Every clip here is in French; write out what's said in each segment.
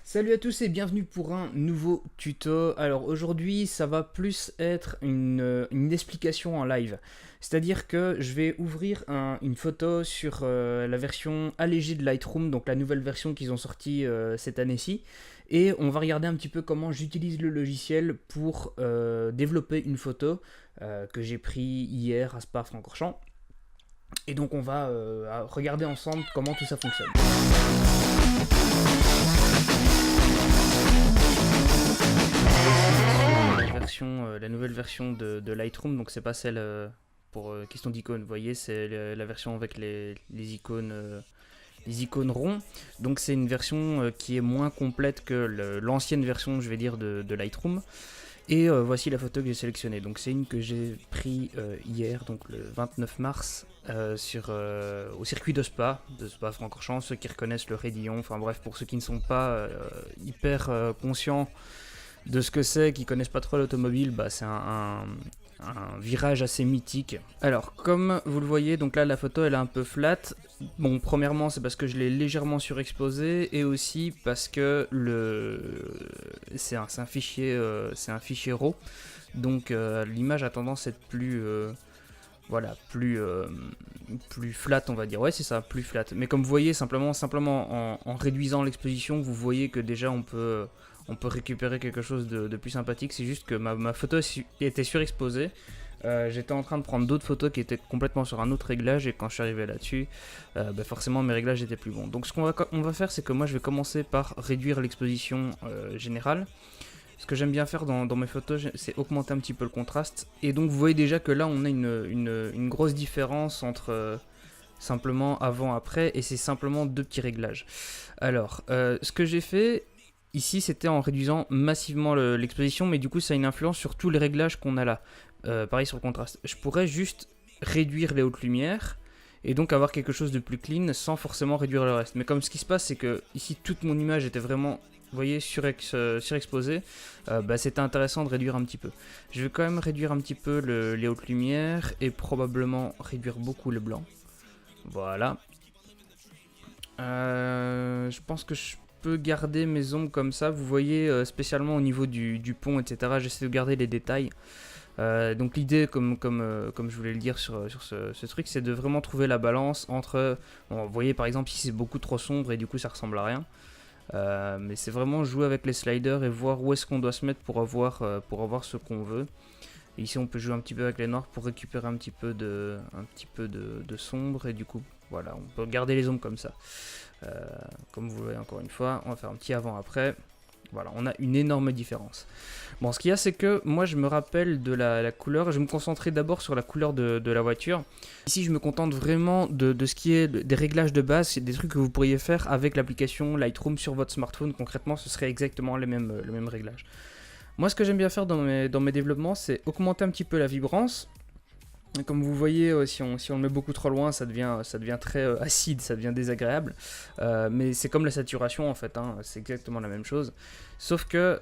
Salut à tous et bienvenue pour un nouveau tuto. Alors aujourd'hui ça va plus être une explication en live. C'est-à-dire que je vais ouvrir une photo sur la version allégée de Lightroom, donc la nouvelle version qu'ils ont sortie cette année-ci. Et on va regarder un petit peu comment j'utilise le logiciel pour développer une photo que j'ai pris hier à Spa-Francorchamps. Et donc on va regarder ensemble comment tout ça fonctionne. La nouvelle version de Lightroom, donc c'est pas celle pour question d'icônes, vous voyez, c'est la version avec les icônes ronds. Donc c'est une version qui est moins complète que l'ancienne version, je vais dire, de Lightroom. Et voici la photo que j'ai sélectionnée. Donc c'est une que j'ai prise hier, donc le 29 mars, au circuit de Spa-Francorchamps, ceux qui reconnaissent le raidillon, enfin bref, pour ceux qui ne sont pas hyper conscients de ce que c'est, qui connaissent pas trop l'automobile, bah, c'est un virage assez mythique. Alors, comme vous le voyez, donc là la photo elle est un peu flat. Bon, premièrement, c'est parce que je l'ai légèrement surexposé et aussi parce que c'est un fichier RAW. Donc l'image a tendance à être plus flat, on va dire. Ouais, c'est ça, plus flat. Mais comme vous voyez, simplement en réduisant l'exposition, vous voyez que déjà on peut récupérer quelque chose de plus sympathique. C'est juste que ma photo était surexposée. J'étais en train de prendre d'autres photos qui étaient complètement sur un autre réglage et quand je suis arrivé là-dessus, forcément mes réglages étaient plus bons. Donc ce qu'on va faire, c'est que moi je vais commencer par réduire l'exposition générale. Ce que j'aime bien faire dans mes photos, c'est augmenter un petit peu le contraste. Et donc vous voyez déjà que là on a une grosse différence entre simplement avant-après et c'est simplement deux petits réglages. Alors, ce que j'ai fait ici, c'était en réduisant massivement l'exposition, mais du coup, ça a une influence sur tous les réglages qu'on a là. Pareil sur le contraste. Je pourrais juste réduire les hautes lumières et donc avoir quelque chose de plus clean sans forcément réduire le reste. Mais comme ce qui se passe, c'est que ici, toute mon image était vraiment, vous voyez, surexposée. C'était intéressant de réduire un petit peu. Je vais quand même réduire un petit peu les hautes lumières et probablement réduire beaucoup le blanc. Voilà. Je pense que je peux garder mes ombres comme ça. Vous voyez, spécialement au niveau du pont, etc. J'essaie de garder les détails. Donc l'idée, comme je voulais le dire sur ce truc, c'est de vraiment trouver la balance entre... Bon, vous voyez par exemple ici c'est beaucoup trop sombre et du coup ça ressemble à rien. Mais c'est vraiment jouer avec les sliders et voir où est-ce qu'on doit se mettre pour avoir ce qu'on veut. Et ici on peut jouer un petit peu avec les noirs pour récupérer un petit peu de sombre et du coup voilà, on peut garder les ombres comme ça. Comme vous le voyez encore une fois, on va faire un petit avant-après. Voilà, on a une énorme différence. Bon, ce qu'il y a, c'est que moi, je me rappelle de la couleur. Je vais me concentrer d'abord sur la couleur de la voiture. Ici, je me contente vraiment de ce qui est des réglages de base. C'est des trucs que vous pourriez faire avec l'application Lightroom sur votre smartphone. Concrètement, ce serait exactement le même réglage. Moi, ce que j'aime bien faire dans mes développements, c'est augmenter un petit peu la vibrance. Comme vous voyez, si on le met beaucoup trop loin, ça devient très acide, ça devient désagréable. Mais c'est comme la saturation en fait, hein, c'est exactement la même chose. Sauf que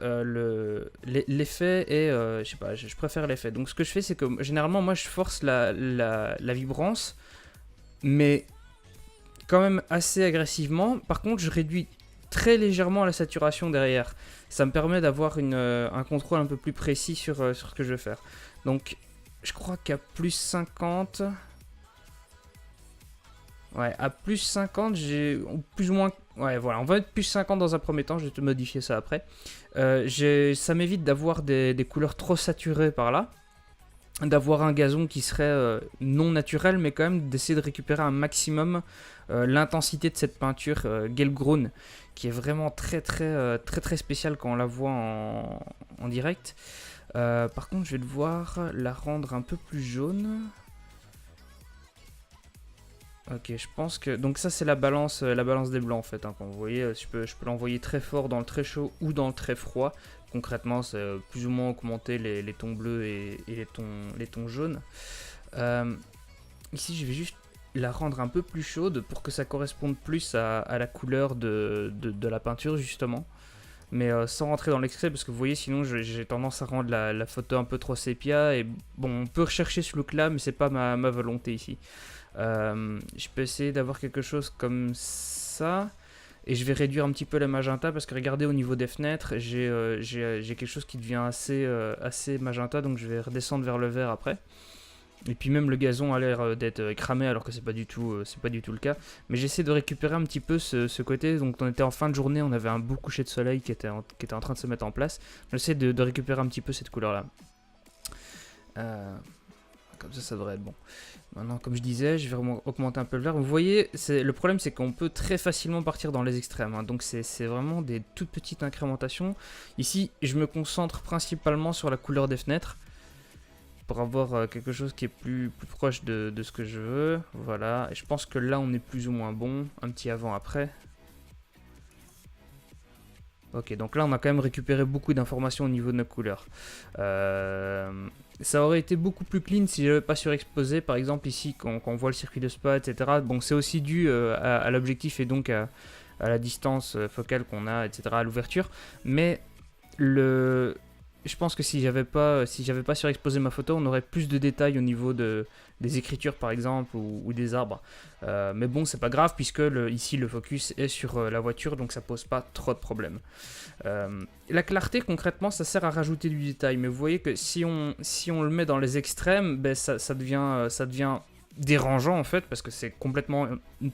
l'effet est, je sais pas, je préfère l'effet. Donc ce que je fais, c'est que généralement, moi, je force la vibrance, mais quand même assez agressivement. Par contre, je réduis très légèrement la saturation derrière. Ça me permet d'avoir un contrôle un peu plus précis sur ce que je veux faire. Donc je crois qu'à plus 50... Ouais, à plus 50, j'ai plus ou moins... Ouais, voilà, on va être plus 50 dans un premier temps, je vais te modifier ça après. Ça m'évite d'avoir des couleurs trop saturées par là. D'avoir un gazon qui serait non naturel, mais quand même d'essayer de récupérer un maximum l'intensité de cette peinture Gelgrun, qui est vraiment très spéciale quand on la voit en direct. Par contre, je vais devoir la rendre un peu plus jaune. Ok, je pense que... Donc ça, c'est la balance des blancs, en fait. Hein. Quand vous voyez, je peux l'envoyer très fort dans le très chaud ou dans le très froid. Concrètement, c'est plus ou moins augmenter les tons bleus et les tons jaunes. Ici, je vais juste la rendre un peu plus chaude pour que ça corresponde plus à la couleur de la peinture, justement. Mais sans rentrer dans l'excès, parce que vous voyez, sinon j'ai tendance à rendre la photo un peu trop sépia. Et bon, on peut rechercher ce look là, mais c'est pas ma volonté ici. Je peux essayer d'avoir quelque chose comme ça. Et je vais réduire un petit peu le magenta parce que regardez au niveau des fenêtres, j'ai quelque chose qui devient assez magenta, donc je vais redescendre vers le vert après. Et puis même le gazon a l'air d'être cramé alors que c'est pas du tout le cas. Mais j'essaie de récupérer un petit peu ce côté. Donc on était en fin de journée, on avait un beau coucher de soleil qui était en train de se mettre en place. J'essaie de récupérer un petit peu cette couleur là. Comme ça devrait être bon. Maintenant, comme je disais, je vais augmenter un peu le vert. Vous voyez, le problème c'est qu'on peut très facilement partir dans les extrêmes. Hein. Donc c'est vraiment des toutes petites incrémentations. Ici, je me concentre principalement sur la couleur des fenêtres. Pour avoir quelque chose qui est plus proche de ce que je veux. Voilà, et je pense que là on est plus ou moins bon. Un petit avant-après. Ok, donc là on a quand même récupéré beaucoup d'informations au niveau de nos couleurs. Ça aurait été beaucoup plus clean si j'avais pas surexposé. Par exemple ici quand on voit le circuit de spa, etc. Bon, c'est aussi dû à l'objectif et donc à la distance focale qu'on a, etc. à l'ouverture. Mais je pense que si j'avais pas surexposé ma photo, on aurait plus de détails au niveau des écritures par exemple ou des arbres. Mais bon, c'est pas grave puisque ici le focus est sur la voiture, donc ça pose pas trop de problèmes. La clarté concrètement, ça sert à rajouter du détail, mais vous voyez que si on le met dans les extrêmes, ben ça devient dérangeant en fait parce que c'est complètement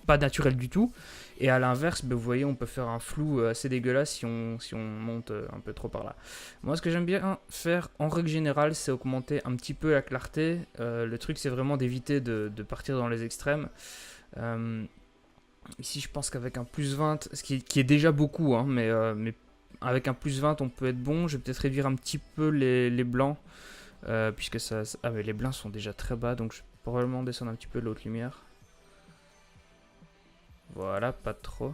pas naturel du tout. Et à l'inverse, ben, vous voyez, on peut faire un flou assez dégueulasse si on monte un peu trop par là. Moi, ce que j'aime bien faire en règle générale, c'est augmenter un petit peu la clarté. Le truc, c'est vraiment d'éviter de partir dans les extrêmes. Ici, je pense qu'avec un plus 20, ce qui est déjà beaucoup, hein, mais avec un plus 20, on peut être bon. Je vais peut-être réduire un petit peu les blancs, puisque mais les blancs sont déjà très bas, donc je vais probablement descendre un petit peu l'autre lumière. Voilà, pas trop.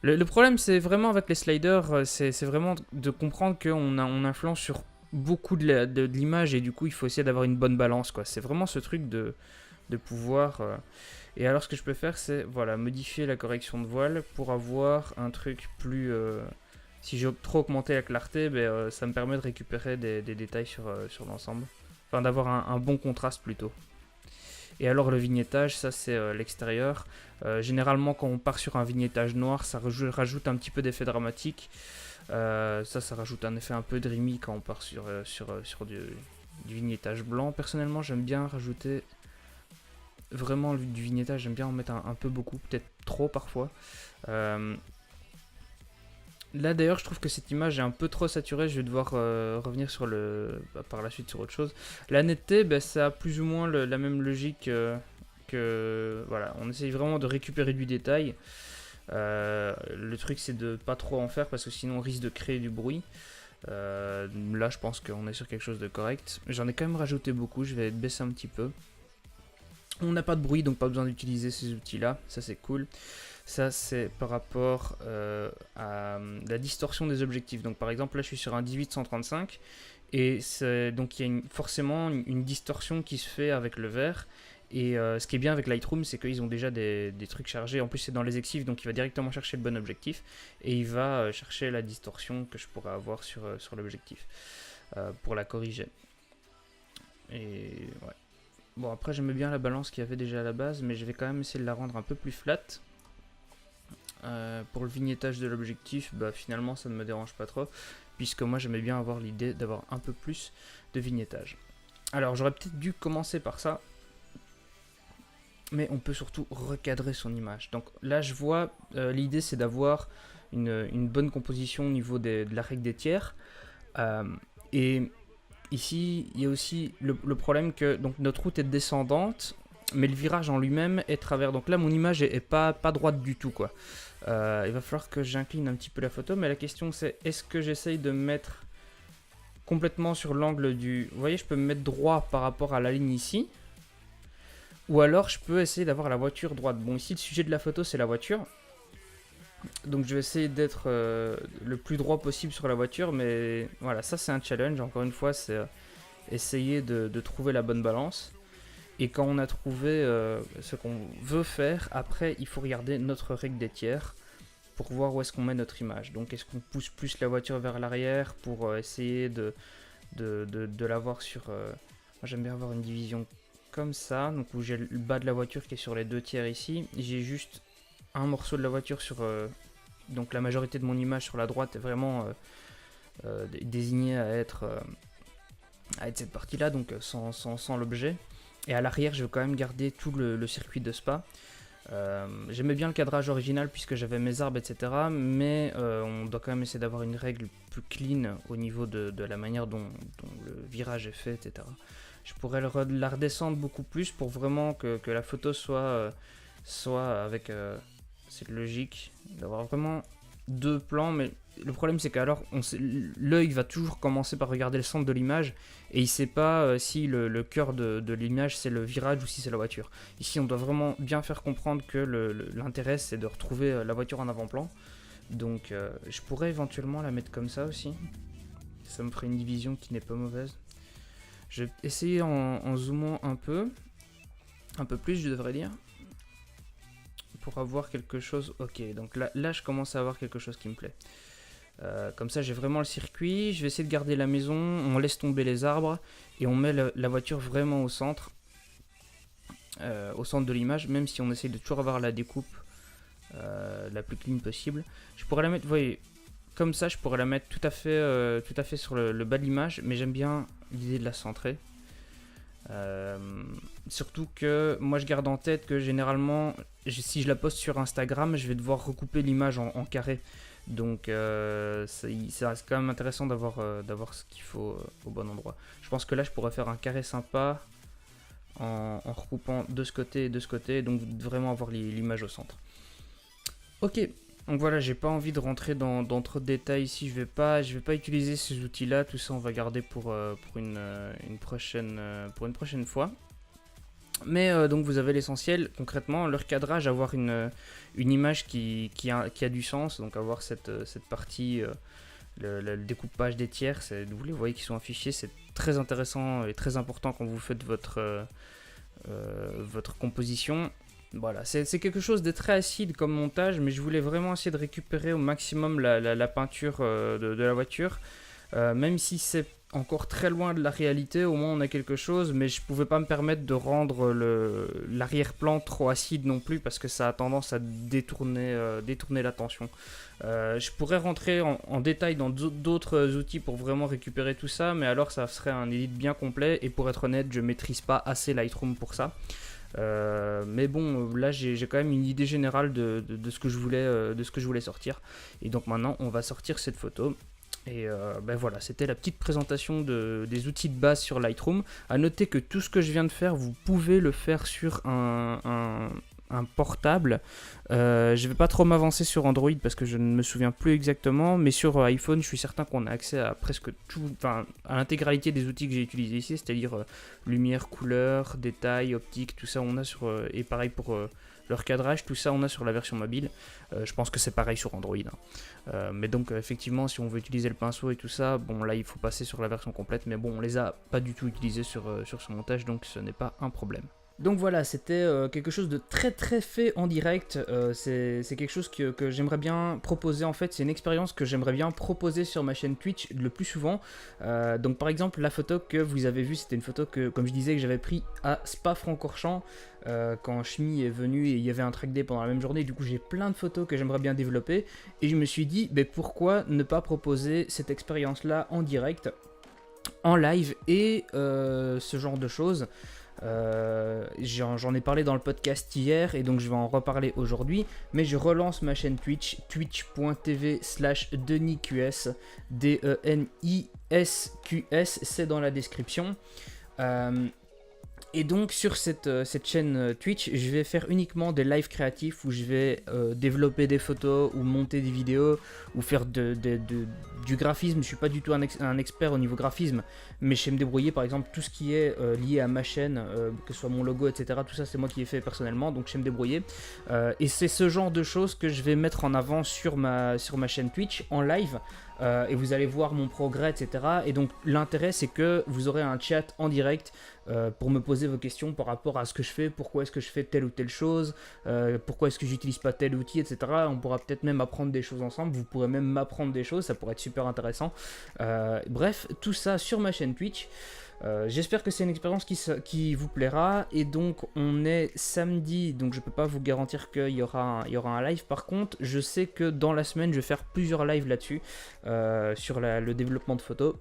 Le problème, c'est vraiment avec les sliders, c'est vraiment de comprendre qu'on influence sur beaucoup de l'image et du coup, il faut essayer d'avoir une bonne balance, quoi. C'est vraiment ce truc de pouvoir... Et alors, ce que je peux faire, c'est voilà, modifier la correction de voile pour avoir un truc plus... si j'ai trop augmenté la clarté, ben, ça me permet de récupérer des détails sur l'ensemble. Enfin, d'avoir un bon contraste plutôt. Et alors le vignettage, ça c'est l'extérieur. Généralement quand on part sur un vignettage noir, ça rajoute un petit peu d'effet dramatique. Ça rajoute un effet un peu dreamy quand on part sur du vignettage blanc. Personnellement j'aime bien rajouter vraiment du vignettage, j'aime bien en mettre un peu beaucoup, peut-être trop parfois. Là d'ailleurs je trouve que cette image est un peu trop saturée, je vais devoir revenir par la suite sur autre chose. La netteté, ça a plus ou moins la même logique que... Voilà, on essaye vraiment de récupérer du détail. Le truc c'est de pas trop en faire parce que sinon on risque de créer du bruit. Là je pense qu'on est sur quelque chose de correct. J'en ai quand même rajouté beaucoup, je vais baisser un petit peu. On n'a pas de bruit donc pas besoin d'utiliser ces outils là, ça c'est cool. Ça c'est par rapport à la distorsion des objectifs. Donc par exemple là je suis sur un 18-135 et donc il y a forcément une distorsion qui se fait avec le vert. Et ce qui est bien avec Lightroom, c'est qu'ils ont déjà des trucs chargés. En plus c'est dans les exifs, donc il va directement chercher le bon objectif. Et il va chercher la distorsion que je pourrais avoir sur l'objectif pour la corriger. Et ouais. Bon après j'aimais bien la balance qu'il y avait déjà à la base, mais je vais quand même essayer de la rendre un peu plus flat. Pour le vignettage de l'objectif, finalement ça ne me dérange pas trop, puisque moi j'aimais bien avoir l'idée d'avoir un peu plus de vignettage. Alors j'aurais peut-être dû commencer par ça, mais on peut surtout recadrer son image. Donc là je vois, l'idée c'est d'avoir une bonne composition au niveau de la règle des tiers, et ici il y a aussi le problème que donc, notre route est descendante, mais le virage en lui-même est travers. Donc là mon image est pas droite du tout quoi. Il va falloir que j'incline un petit peu la photo, mais la question c'est est-ce que j'essaye de me mettre complètement sur l'angle du... Vous voyez, je peux me mettre droit par rapport à la ligne ici, ou alors je peux essayer d'avoir la voiture droite. Bon ici le sujet de la photo c'est la voiture, donc je vais essayer d'être le plus droit possible sur la voiture, mais voilà, ça c'est un challenge, encore une fois, c'est essayer de trouver la bonne balance. Et quand on a trouvé ce qu'on veut faire, après il faut regarder notre règle des tiers pour voir où est-ce qu'on met notre image. Donc est-ce qu'on pousse plus la voiture vers l'arrière pour essayer de l'avoir sur... moi j'aime bien avoir une division comme ça, donc où j'ai le bas de la voiture qui est sur les 2 tiers ici. J'ai juste un morceau de la voiture sur Donc la majorité de mon image sur la droite est vraiment désignée à être cette partie-là, donc sans l'objet. Et à l'arrière, je vais quand même garder tout le circuit de spa. J'aimais bien le cadrage original puisque j'avais mes arbres, etc. Mais on doit quand même essayer d'avoir une règle plus clean au niveau de la manière dont le virage est fait, etc. Je pourrais la redescendre beaucoup plus pour vraiment que la photo soit avec cette logique d'avoir vraiment deux plans. Mais le problème, c'est qu'alors l'œil va toujours commencer par regarder le centre de l'image et il sait pas si le cœur de l'image c'est le virage ou si c'est la voiture. Ici, on doit vraiment bien faire comprendre que l'intérêt c'est de retrouver la voiture en avant-plan. Donc je pourrais éventuellement la mettre comme ça aussi. Ça me ferait une division qui n'est pas mauvaise. Je vais essayer en zoomant un peu plus, je devrais dire, pour avoir quelque chose. Ok, donc là je commence à avoir quelque chose qui me plaît. Comme ça j'ai vraiment le circuit. Je vais essayer de garder la maison, on laisse tomber les arbres et on met la voiture vraiment au centre de l'image, même si on essaye de toujours avoir la découpe la plus clean possible. Je pourrais la mettre, vous voyez, comme ça je pourrais la mettre tout à fait sur le bas de l'image, mais j'aime bien l'idée de la centrer. Surtout que moi je garde en tête que généralement si je la poste sur Instagram, je vais devoir recouper l'image en carré. Donc ça reste quand même intéressant d'avoir ce qu'il faut au bon endroit. Je pense que là je pourrais faire un carré sympa en recoupant de ce côté et de ce côté, donc vraiment avoir l'image au centre. Ok, donc voilà, j'ai pas envie de rentrer dans trop de détails ici, je vais pas utiliser ces outils là, tout ça on va garder pour une prochaine fois. Mais donc vous avez l'essentiel, concrètement, le recadrage, avoir une image qui a du sens, donc avoir cette partie, le découpage des tiers, vous les voyez qui sont affichés, c'est très intéressant et très important quand vous faites votre composition. Voilà, c'est quelque chose de très acide comme montage, mais je voulais vraiment essayer de récupérer au maximum la peinture de la voiture, même si c'est encore très loin de la réalité, au moins on a quelque chose, mais je pouvais pas me permettre de rendre l'arrière-plan trop acide non plus parce que ça a tendance à détourner l'attention. Je pourrais rentrer en détail dans d'autres outils pour vraiment récupérer tout ça, mais alors ça serait un edit bien complet et pour être honnête, je maîtrise pas assez Lightroom pour ça. Mais bon, là j'ai quand même une idée générale de ce que je voulais sortir, et donc maintenant on va sortir cette photo. Et ben voilà, c'était la petite présentation des outils de base sur Lightroom. A noter que tout ce que je viens de faire, vous pouvez le faire sur un portable. Je vais pas trop m'avancer sur Android parce que je ne me souviens plus exactement, mais sur iPhone, je suis certain qu'on a accès à presque tout, enfin à l'intégralité des outils que j'ai utilisés ici, c'est-à-dire lumière, couleur, détail, optique, tout ça on a sur et pareil pour le recadrage, tout ça on a sur la version mobile. Je pense que c'est pareil sur Android. Mais donc effectivement, si on veut utiliser le pinceau et tout ça, bon là il faut passer sur la version complète, mais bon on les a pas du tout utilisés sur ce montage, donc ce n'est pas un problème. Donc voilà, c'était quelque chose de très fait en direct, c'est quelque chose que j'aimerais bien proposer en fait, c'est une expérience que j'aimerais bien proposer sur ma chaîne Twitch le plus souvent. Donc par exemple la photo que vous avez vue, c'était une photo que, comme je disais, que j'avais pris à Spa-Francorchamps quand Shmi est venu et il y avait un track day pendant la même journée, du coup j'ai plein de photos que j'aimerais bien développer et je me suis dit pourquoi ne pas proposer cette expérience là en direct, en live et ce genre de choses. J'en ai parlé dans le podcast hier et donc je vais en reparler aujourd'hui, mais je relance ma chaîne Twitch, twitch.tv/DenisQS, DENISQS, c'est dans la description. Et donc sur cette chaîne Twitch, je vais faire uniquement des lives créatifs où je vais développer des photos ou monter des vidéos ou faire du graphisme. Je ne suis pas du tout un expert au niveau graphisme, mais je sais me débrouiller. Par exemple, tout ce qui est lié à ma chaîne, que ce soit mon logo, etc. Tout ça, c'est moi qui ai fait personnellement, donc je sais me débrouiller. Et c'est ce genre de choses que je vais mettre en avant sur ma chaîne Twitch en live. Et vous allez voir mon progrès, etc. Et donc l'intérêt c'est que vous aurez un chat en direct pour me poser vos questions par rapport à ce que je fais, pourquoi est-ce que je fais telle ou telle chose, pourquoi est-ce que j'utilise pas tel outil, etc. On pourra peut-être même apprendre des choses ensemble, vous pourrez même m'apprendre des choses, ça pourrait être super intéressant. Bref, tout ça sur ma chaîne Twitch. J'espère que c'est une expérience qui vous plaira. Et donc on est samedi, donc je peux pas vous garantir qu'il y aura un live. Par contre je sais que dans la semaine je vais faire plusieurs lives là-dessus, sur le développement de photos.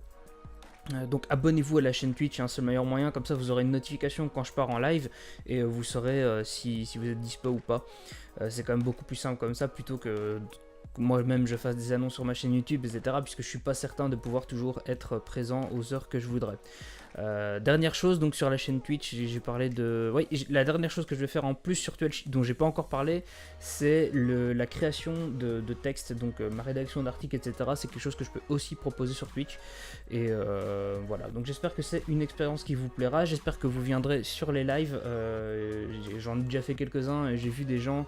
Donc abonnez-vous à la chaîne Twitch, hein, c'est le meilleur moyen, comme ça vous aurez une notification quand je pars en live et vous saurez si vous êtes dispo ou pas. C'est quand même beaucoup plus simple comme ça plutôt que moi-même je fasse des annonces sur ma chaîne YouTube, etc. Puisque je suis pas certain de pouvoir toujours être présent aux heures que je voudrais. Dernière chose, donc sur la chaîne Twitch, j'ai parlé de... Oui, la dernière chose que je vais faire en plus sur Twitch, dont j'ai pas encore parlé, c'est la création de textes, donc ma rédaction d'articles, etc. C'est quelque chose que je peux aussi proposer sur Twitch. Et voilà, donc j'espère que c'est une expérience qui vous plaira. J'espère que vous viendrez sur les lives. J'en ai déjà fait quelques-uns et j'ai vu des gens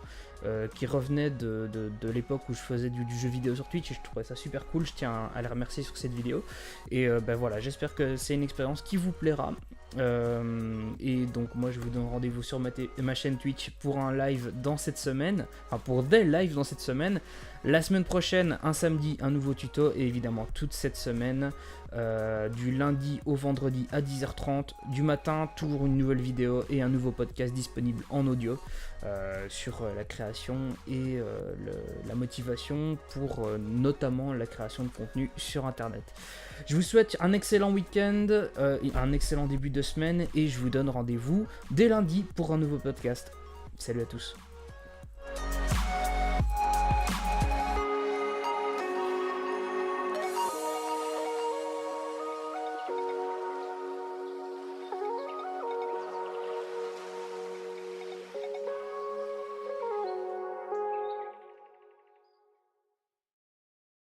qui revenaient de l'époque où je faisais du jeu vidéo sur Twitch et je trouvais ça super cool. Je tiens à les remercier sur cette vidéo. Et ben voilà, j'espère que c'est une expérience qui vous plaira. Et donc moi je vous donne rendez-vous sur ma chaîne Twitch pour un live dans cette semaine, enfin pour des lives dans cette semaine. La semaine prochaine, un samedi, un nouveau tuto, et évidemment toute cette semaine, du lundi au vendredi à 10h30, du matin, toujours une nouvelle vidéo et un nouveau podcast disponible en audio sur la création et la motivation pour notamment la création de contenu sur internet. Je vous souhaite un excellent week-end, et un excellent début de semaine, et je vous donne rendez-vous dès lundi pour un nouveau podcast. Salut à tous.